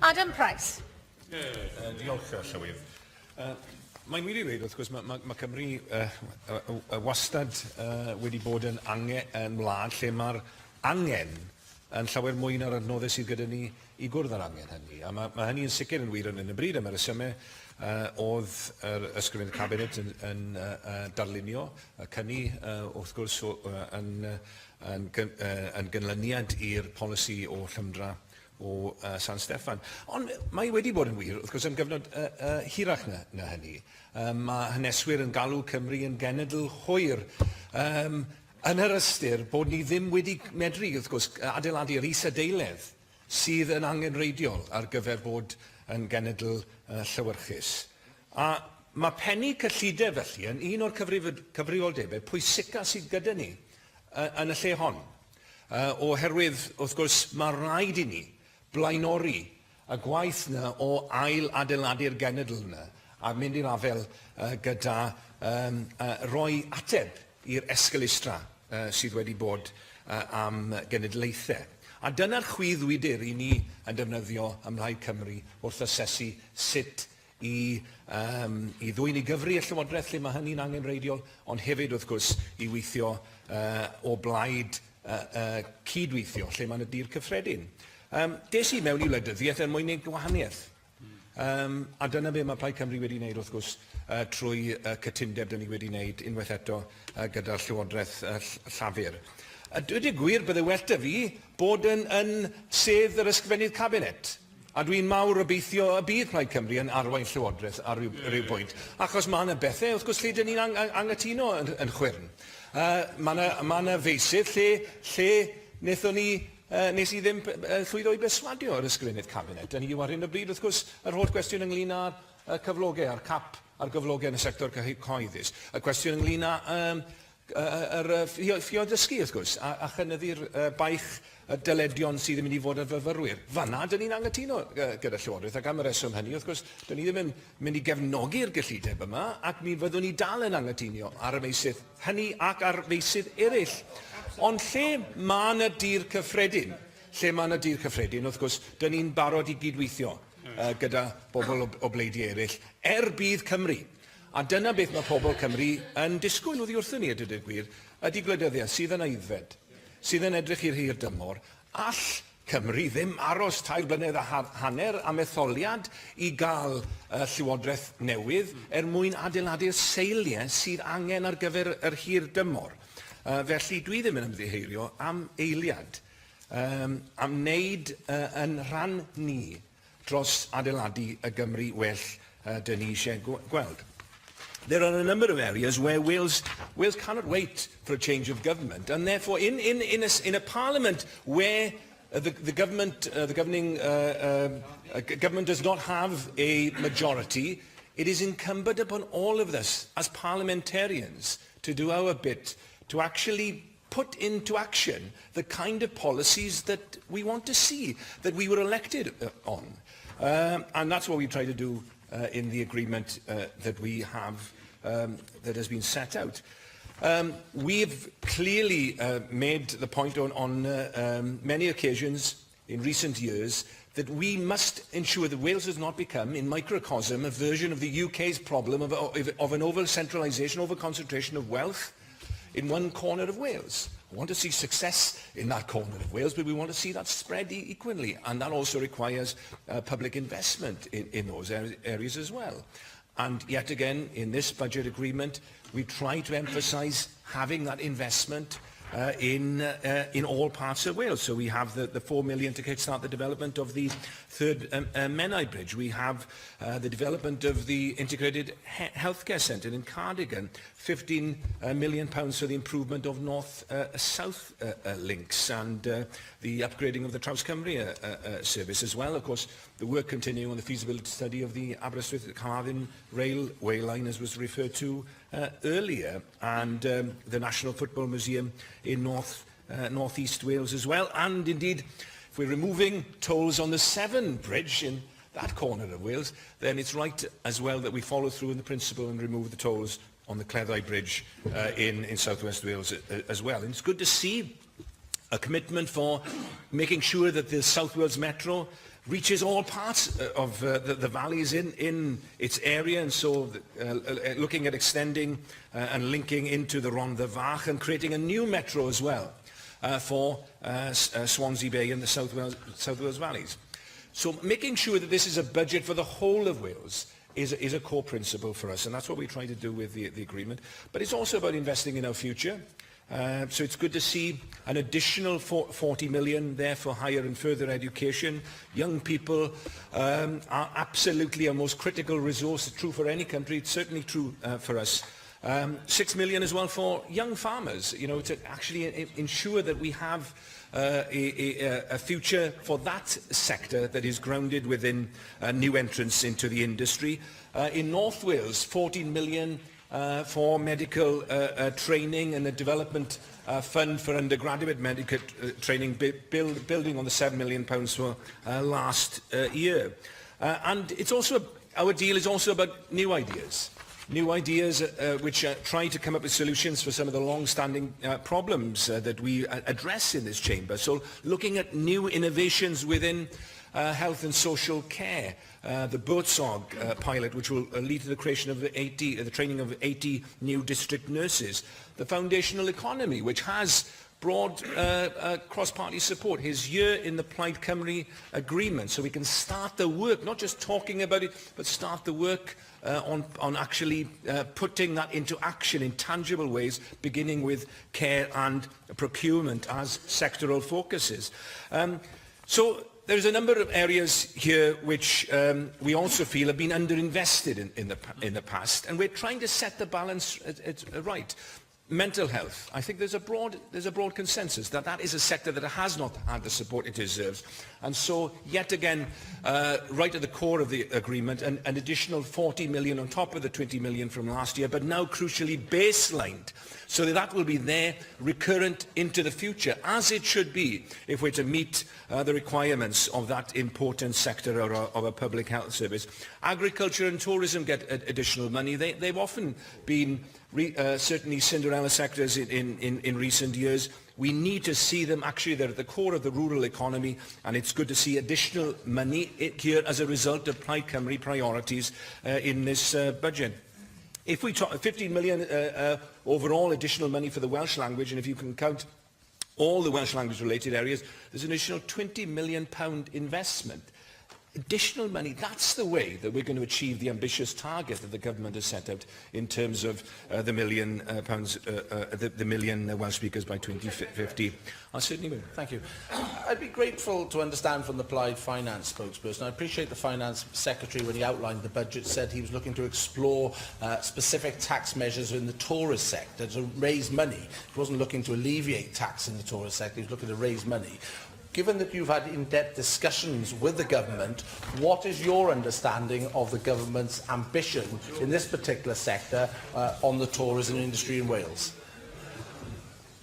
Adam Price. Diolch, Llywydd. Mae'n wir i ddweud, wrth gwrs, mae Cymru wastad wedi bod yn wlad lle mae'r angen yn llawer mwy na'r adnoddau sydd gyda ni i gwrdd â'r angen hynny. A mae hynny yn sicr yn wir yn y bryd. Am y resymau oedd yr ysgrifennydd cabinet yn darlunio, cynni wrth gwrs yn gynlyniad i'r polisi o Llymdra o San Steffan. Ond mae wedi bod yn wir, wrth gwrs, am gyfnod hirach na hynny. Mae haneswyr yn galw Cymru yn genedl hwyr. Yn yr ystyr bod ni ddim wedi medru, wrth gwrs, adeiladu'r is-adeiledd sydd yn angenreidiol ar gyfer bod yn genedl llywyrchus. A mae pennu cyllideb felly yn un o'r cyfrifoldebau pwysica sydd gyda ni yn y lle hon. Oherwydd, wrth gwrs, mae rhaid i ni blaenori y gwaith yna o ail adeiladu'r genedl yna a mynd i'r afel gyda roi ateb i'r esgylistra sydd wedi bod am genedlaethau. A dyna'r chwyddwydyr i ni yn defnyddio ym Mhlaid Cymru wrth asesu sut i ddwy'n i gyfri y Llywodraeth lle mae hynny'n angenreidiol, ond hefyd wrth gwrs i weithio o blaid cydweithio lle mae'n y dir cyffredin. Des i mewn i wleidyddiaeth er mwyn gwneud gwahaniaeth. A dyna be mae Plaid Cymru wedi wneud wrth gwrs trwy cytundeb dyn ni wedi wneud unwaith eto gyda'r Llywodraeth Llafur. Dweud y gwir bydde well da fi bod yn sedd yr ysgrifennydd cabinet. A dwi'n mawr obeithio y bydd Plaid Cymru yn arwain Llywodraeth ar ryw bwynt. Achos mae yna bethau wrth gwrs lle dyn ni'n angytuno yn chwyrn. Mae yna feisydd lle wnaethon ni nes i ddim llwyddo i beswadio yr ysgrifennydd cabinet. Yn hi ar hyn o bryd, wrth gwrs, yr holl gwestiwn ynglyn â'r cyflogau, a'r cap a'r gyflogau yn y sector cyhoeddus. Y cwestiwn ynglyn â'r ffio dysgu, wrth gwrs, a chynyddu'r baich dyledion sydd yn mynd i fod yn fyfyrwyr. Fanna, dyn ni'n angytuno gyda Llywodraeth, ac am y reswm hynny, wrth gwrs, dyn ni ddim yn mynd i gefnogi'r gyllideb yma, ac mi fyddwn ni dal yn angytuno ar y meysydd hynny ac ar feysydd eraill. Ond lle mae yna dir cyffredin, wrth gwrs, dyn ni'n barod i gydweithio gyda bobl o bleidi eraill, bydd Cymru. A dyna beth mae pobl Cymru yn disgwyl oddi wrthyn ni, a dweud y gwir, ydy gwleidyddiaeth sydd yn aeddfed, sydd yn edrych i'r hir dymor, all Cymru ddim aros tair blynedd a hanner am etholiad i gael llywodraeth newydd mwyn adeiladu'r seiliau sydd angen ar gyfer yr hir dymor. Felly dwi ddim yn ymddiheurio am eiliad, am wneud yn rhan ni dros adeiladu y Gymru well dyn ni eisiau gweld. There are a number of areas where Wales cannot wait for a change of government, and therefore in a parliament where the governing government does not have a majority, it is incumbent upon all of us as parliamentarians to do our bit to actually put into action the kind of policies that we want to see, that we were elected on. And that's what we try to do in the agreement that we have that has been set out. We've clearly made the point on many occasions in recent years that we must ensure that Wales does not become, in microcosm, a version of the UK's problem of an over-centralisation, over-concentration of wealth in one corner of Wales. We want to see success in that corner of Wales, but we want to see that spread equally, and that also requires public investment in those areas as well. And yet again, in this budget agreement, we try to emphasise having that investment in all parts of Wales. So we have the 4 million to kickstart the development of the third Menai Bridge. We have the development of the integrated healthcare centre in Cardigan, £15 million for the improvement of north-south links, and the upgrading of the Traws-Cymru service as well. Of course, the work continuing on the feasibility study of the Aberystwyth-Cardigan railway line, as was referred to earlier, and the National Football Museum in north-east Wales as well. And indeed, if we're removing tolls on the Severn Bridge in that corner of Wales, then it's right as well that we follow through in the principle and remove the tolls on the Cleddau Bridge in southwest Wales as well. And it's good to see a commitment for making sure that the South Wales Metro reaches all parts of the valleys in its area, and so looking at extending and linking into the Rhondda Fach and creating a new metro as well for Swansea Bay and the South Wales valleys. So making sure that this is a budget for the whole of Wales is a core principle for us, and that's what we try to do with the agreement. But it's also about investing in our future. So it's good to see an additional 40 million there for higher and further education. Young people are absolutely our most critical resource. It's true for any country. It's certainly true for us. 6 million as well for young farmers, to actually ensure that we have a future for that sector that is grounded within new entrants into the industry. In North Wales, 14 million for medical training and a development fund for undergraduate medical training, building on the £7 million for last year. And it's also, our deal is also about new ideas. New ideas which try to come up with solutions for some of the long-standing problems that we address in this chamber. So looking at new innovations within health and social care, the Buurtzorg pilot, which will lead to the creation of the training of 80 new district nurses, the foundational economy, which has broad cross-party support, his year in the Plaid Cymru agreement, so we can start the work, not just talking about it, but start the work on actually putting that into action in tangible ways, beginning with care and procurement as sectoral focuses. So there's a number of areas here which we also feel have been underinvested in the past, and we're trying to set the balance right. Mental health. I think there's a broad consensus that that is a sector that has not had the support it deserves. And so, yet again, right at the core of the agreement, an additional 40 million on top of the 20 million from last year, but now crucially baselined, so that will be there, recurrent into the future, as it should be, if we're to meet the requirements of that important sector of a public health service. Agriculture and tourism get additional money. They've often been certainly Cinderella sectors in recent years. We need to see them actually, they're at the core of the rural economy, and it's good to see additional money here as a result of Plaid Cymru priorities in this budget. If we talk 15 million overall additional money for the Welsh language, and if you can count all the Welsh language related areas, there's an additional £20 million investment. Additional money, that's the way that we're going to achieve the ambitious target that the government has set out in terms of the million Welsh speakers by 2050. I'll certainly move. Thank you. I'd be grateful to understand from the Plaid Finance spokesperson. I appreciate the Finance Secretary, when he outlined the budget, said he was looking to explore specific tax measures in the tourist sector to raise money. He wasn't looking to alleviate tax in the tourist sector, he was looking to raise money. Given that you've had in-depth discussions with the government, what is your understanding of the government's ambition in this particular sector on the tourism industry in Wales?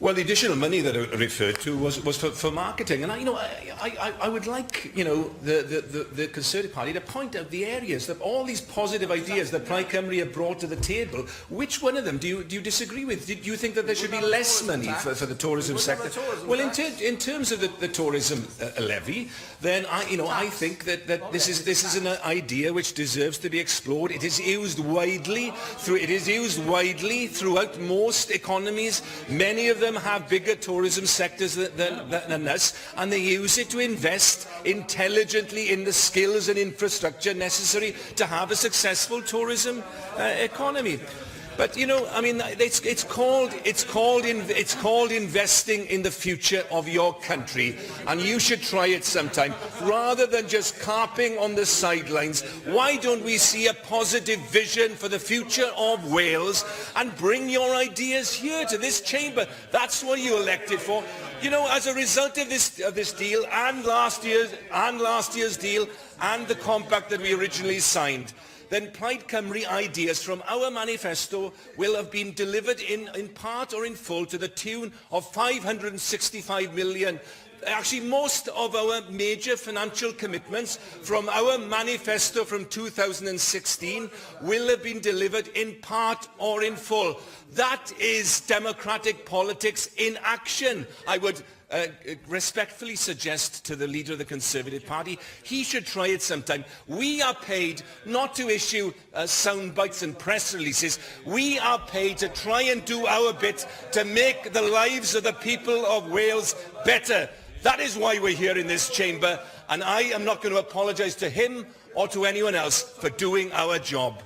Well, the additional money that I referred to was for marketing, and I would like the Conservative Party to point out the areas that all these positive ideas that Plaid Cymru have brought to the table. Which one of them do you disagree with? Do you think that there should be less money for the tourism sector? Well, in terms of the tourism levy, then I think that this is an idea which deserves to be explored. It is used widely throughout most economies. Many of them have bigger tourism sectors than us, and they use it to invest intelligently in the skills and infrastructure necessary to have a successful tourism economy. But it's called investing in the future of your country, and you should try it sometime. Rather than just carping on the sidelines, why don't we see a positive vision for the future of Wales and bring your ideas here to this chamber? That's what you elected for. As a result of this deal and last year's deal and the compact that we originally signed, then Plaid Cymru ideas from our manifesto will have been delivered in part or in full to the tune of 565 million. Actually, most of our major financial commitments from our manifesto from 2016 will have been delivered in part or in full. That is democratic politics in action. I would respectfully suggest to the leader of the Conservative Party, he should try it sometime. We are paid not to issue sound bites and press releases. We are paid to try and do our bit to make the lives of the people of Wales better. That is why we're here in this chamber, and I am not going to apologise to him or to anyone else for doing our job.